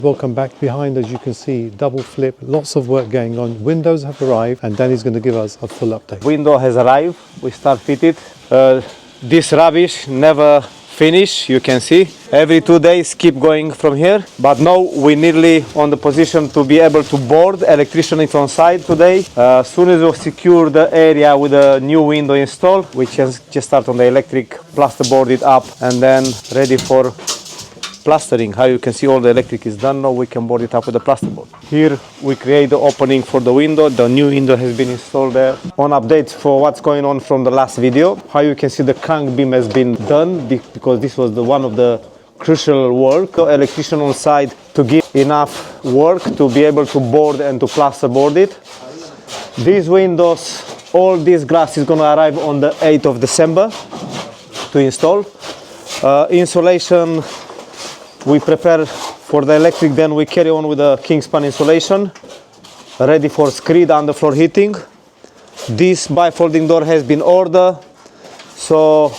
Welcome back. Behind, as you can see, double flip, lots of work going on. Windows have arrived and Danny's going to give us a full update. Window has arrived, we start fitted. This rubbish never finish, you can see. Every 2 days keep going from here, but now we're nearly on the position to be able to board. Electrician is on site today. As soon as we secure the area with a new window installed, we can just start on the electric, plasterboard it up, and then ready for plastering. How you can see all the electric is done. Now we can board it up with the plasterboard. Here we create the opening for the window. The new window has been installed there. On updates for what's going on from the last video. How you can see the crank beam has been done because this was one of the crucial work. So electrician on site to give enough work to be able to board and to plasterboard it. These windows, all this glass is going to arrive on the 8th of December to install. Insulation, we prepare for the electric, then we carry on with the Kingspan insulation, ready for screed underfloor heating. This bifolding door has been ordered, so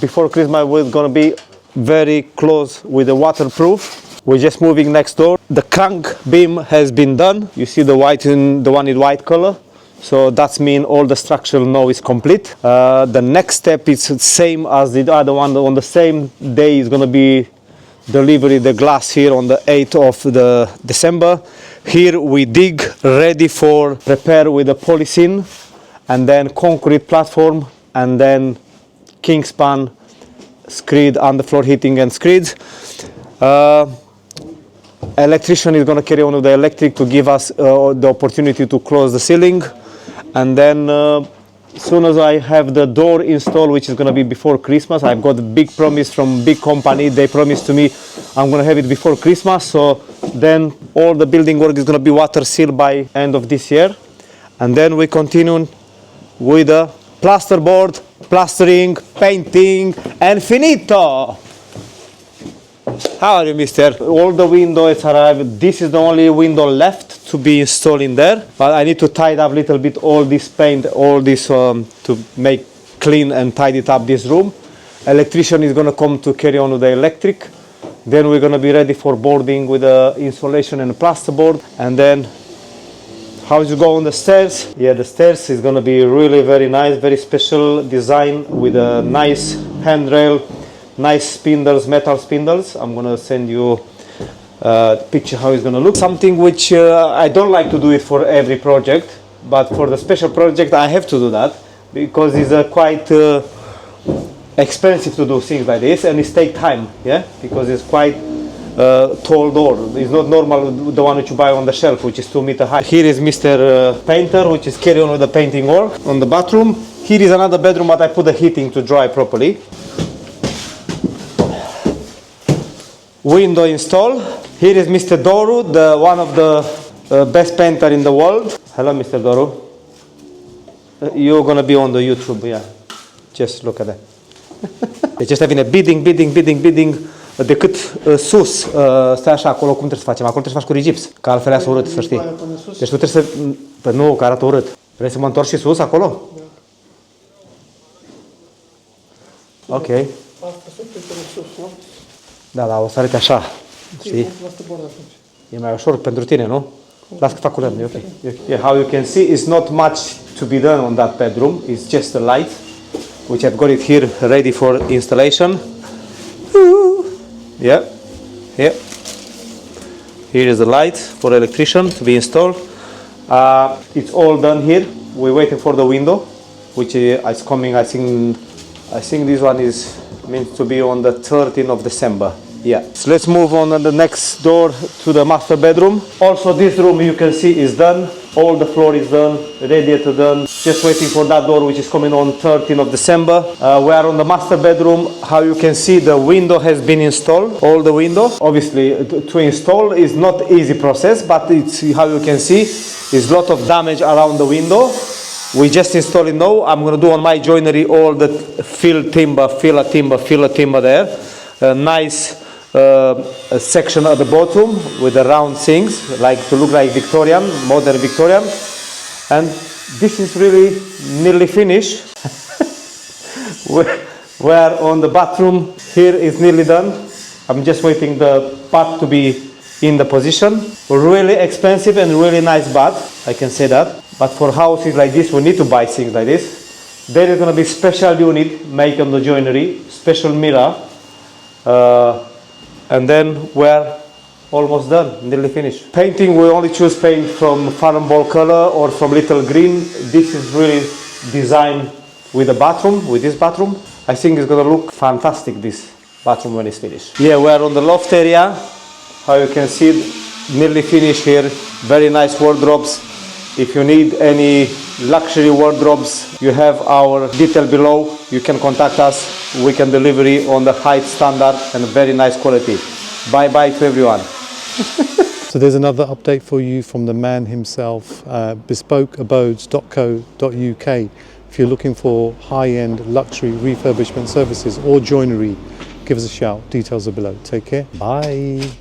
before Christmas we're going to be very close with the waterproof. We're just moving next door. The crank beam has been done. You see the white in the one in white color. So that's mean all the structural now is complete. The next step is same as the other one. On the same day is going to be delivery the glass here on the 8th of the December. Here we dig ready for prepare with the polythene and then concrete platform and then Kingspan screed underfloor heating and screeds. Electrician is going to carry on with the electric to give us the opportunity to close the ceiling, and then as soon as I have the door installed, which is going to be before Christmas, I've got a big promise from big company. They promised to me I'm going to have it before Christmas. So then all the building work is going to be water sealed by end of this year. And then we continue with the plasterboard, plastering, painting, and finito. How are you, mister? All the windows arrived. This is the only window left to be installed in there. But I need to tidy up a little bit all this paint, all this to make clean and tidy it up this room. Electrician is going to come to carry on with the electric. Then we're going to be ready for boarding with the insulation and plasterboard. And then how you go on the stairs? Yeah, the stairs is going to be really very nice, very special design with a nice handrail. Nice spindles, metal spindles. I'm gonna send you a picture how it's gonna look. Something which I don't like to do it for every project, but for the special project I have to do that because it's quite expensive to do things like this, and it takes time. Yeah, because it's quite tall door. It's not normal the one which you buy on the shelf, which is 2 meters high. Here is Mr. Painter, which is carrying on with the painting work on the bathroom. Here is another bedroom, but I put the heating to dry properly. Window install. Here is Mr. Doru, one of the best painter in the world. Hello, Mr. Doru. You're gonna be on the YouTube, yeah. Just look at that. Deci ăsta vine bidding, decât sus, stai așa acolo, cum trebuie să facem? Acolo trebuie să faci cu rigips, că altfel ia să urât, să știi. Deci tu trebuie să, păi nu, că arată urât. Vrei să mă întorci și sus, acolo? Ok. Asta sunt sus, nu? Da, da, o să arăte așa, știi? E mai ușor pentru tine, nu? Las că fac curent, e ok. Yeah, how you can see, it's not much to be done on that bedroom. It's just the light, which I've got it here ready for installation. Yeah, yeah. Here is the light for electrician to be installed. It's all done here. We're waiting for the window, which is coming. I think this one is meant to be on the 13th of December. Yeah. So let's move on the next door to the master bedroom. Also, this room you can see is done. All the floor is done, radiator done. Just waiting for that door, which is coming on 13th of December. We are on the master bedroom. How you can see, the window has been installed. All the window. Obviously, to install is not easy process, but it's how you can see, is a lot of damage around the window. We just installed it now. I'm going to do on my joinery all the filler timber there. A nice section at the bottom with the round things, like to look like Victorian, modern Victorian. And this is really nearly finished. We're on the bathroom. Here is nearly done. I'm just waiting the part to be in the position. Really expensive and really nice bath, I can say that. But for houses like this, we need to buy things like this. There is going to be special unit made on the joinery, special mirror, and then we're almost done, nearly finished. Painting, we only choose paint from fireball color or from little green. This is really designed with the bathroom, with this bathroom. I think it's going to look fantastic, this bathroom, when it's finished. Yeah, we're on the loft area. How you can see, nearly finished here. Very nice wardrobes. If you need any luxury wardrobes, you have our detail below. You can contact us. We can deliver it on the high standard and very nice quality. Bye bye to everyone. So there's another update for you from the man himself, bespokeabodes.co.uk. If you're looking for high-end luxury refurbishment services or joinery, give us a shout. Details are below. Take care. Bye.